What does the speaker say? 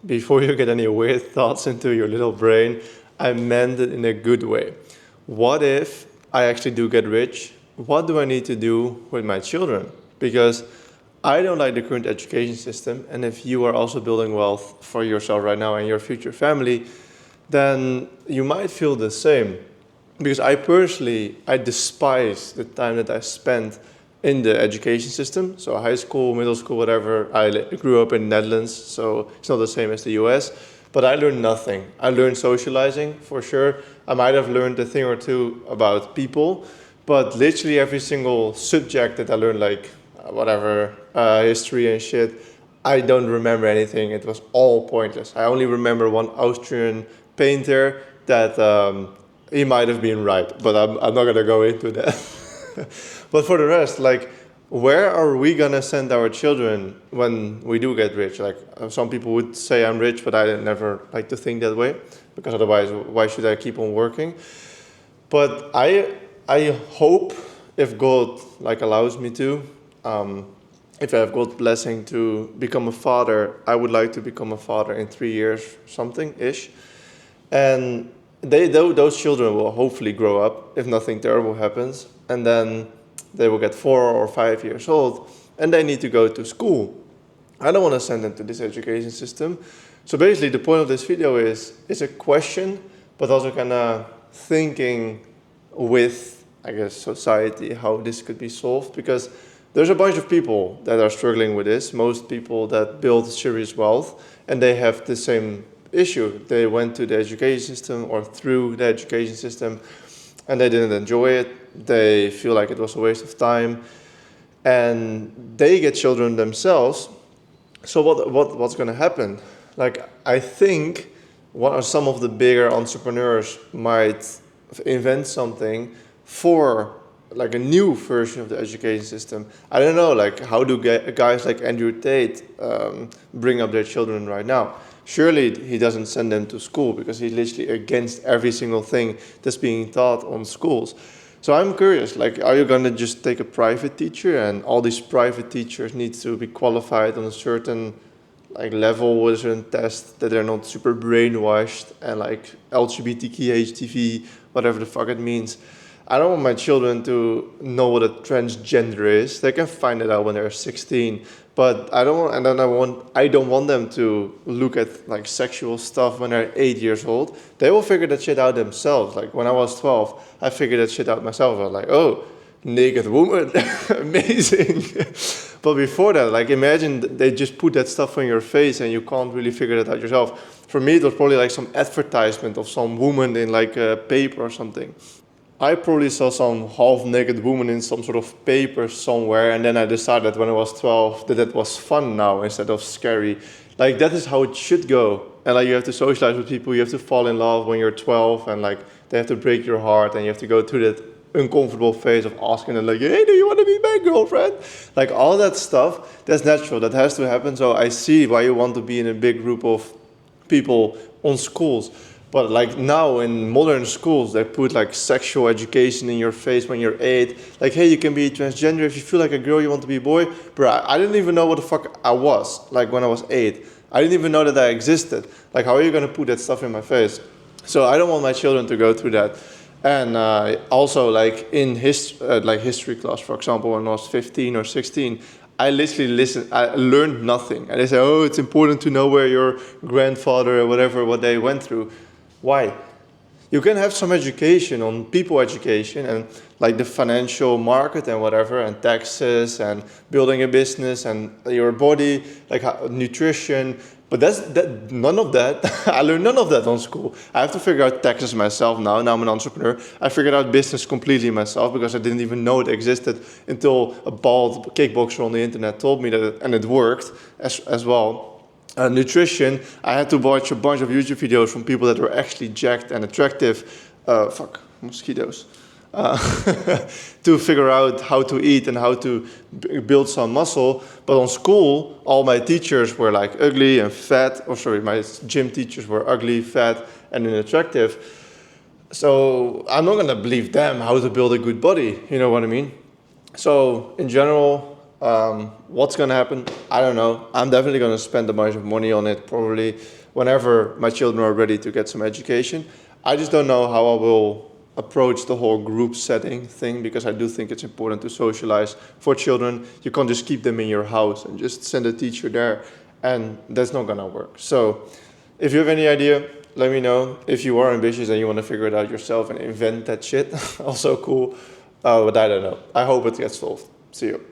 before you get any weird thoughts into your little brain, I meant it in a good way. What if I actually do get rich? What do I need to do with my children? Because I don't like the current education system, and if you are also building wealth for yourself right now and your future family, then you might feel the same. Because I despise the time that I spent in the education system. So high school, middle school, whatever. I grew up in the Netherlands, so it's not the same as the US. But I learned nothing. I learned socializing, for sure. I might have learned a thing or two about people, but literally every single subject that I learned, like history and shit, I don't remember anything. It was all pointless. I only remember one Austrian painter that he might have been right, but I'm not gonna go into that. But for the rest, like, where are we gonna send our children when we do get rich? Like, some people would say I'm rich, but I never like to think that way, because otherwise, why should I keep on working? But I hope, if God like allows me to, if I have God's blessing to become a father, I would like to become a father in 3 years, something ish, and those children will hopefully grow up if nothing terrible happens, and then they will get 4 or 5 years old, and they need to go to school. I don't want to send them to this education system. So basically, the point of this video is a question, but also kind of thinking with, I guess, society, how this could be solved, because there's a bunch of people that are struggling with this. Most people that build serious wealth, and they have the same issue. They went to the education system or through the education system, and they didn't enjoy it. They feel like it was a waste of time, and they get children themselves. So what's going to happen? Like, I think what are some of the bigger entrepreneurs might invent something for like a new version of the education system. I don't know, like, how do guys like Andrew Tate bring up their children right now? Surely he doesn't send them to school, because he's literally against every single thing that's being taught on schools. So I'm curious, like, are you going to just take a private teacher, and all these private teachers need to be qualified on a certain like level with a certain test, that they're not super brainwashed and like LGBTQ, HTV, whatever the fuck it means? I don't want my children to know what a transgender is. They can find it out when they're 16, but I don't want them to look at like sexual stuff when they're 8 years old. They will figure that shit out themselves. Like, when I was 12, I figured that shit out myself. I was like, oh, naked woman, amazing. But before that, like, imagine they just put that stuff on your face and you can't really figure that out yourself. For me, it was probably like some advertisement of some woman in like a paper or something. I probably saw some half-naked woman in some sort of paper somewhere, and then I decided when I was 12 that it was fun now instead of scary. Like, that is how it should go. And like, you have to socialize with people, you have to fall in love when you're 12, and like, they have to break your heart, and you have to go through that uncomfortable phase of asking them, like, hey, do you want to be my girlfriend? Like, all that stuff, that's natural, that has to happen. So I see why you want to be in a big group of people on schools. But like, now in modern schools, they put like sexual education in your face when you're 8. Like, hey, you can be transgender if you feel like a girl, you want to be a boy. Bro, I didn't even know what the fuck I was, like, when I was 8. I didn't even know that I existed. Like, how are you going to put that stuff in my face? So I don't want my children to go through that. And also, like, in history class, for example, when I was 15 or 16, I literally I learned nothing. And they say, oh, it's important to know where your grandfather or whatever, what they went through. Why? You can have some education on people education and like the financial market and whatever, and taxes and building a business and your body, like nutrition. But none of that. I learned none of that on school. I have to figure out taxes myself now. Now I'm an entrepreneur. I figured out business completely myself, because I didn't even know it existed until a bald kickboxer on the internet told me that, and it worked as well. Nutrition, I had to watch a bunch of YouTube videos from people that were actually jacked and attractive. Mosquitoes. To figure out how to eat and how to build some muscle. But on school, all my teachers were like ugly and fat. My gym teachers were ugly, fat, and unattractive. So I'm not going to believe them how to build a good body. You know what I mean? So in general, What's going to happen? I don't know. I'm definitely going to spend a bunch of money on it probably whenever my children are ready to get some education. I just don't know how I will approach the whole group setting thing, because I do think it's important to socialize for children. You can't just keep them in your house and just send a teacher there, and that's not going to work. So if you have any idea, let me know. If you are ambitious and you want to figure it out yourself and invent that shit, also cool. But I don't know. I hope it gets solved. See you.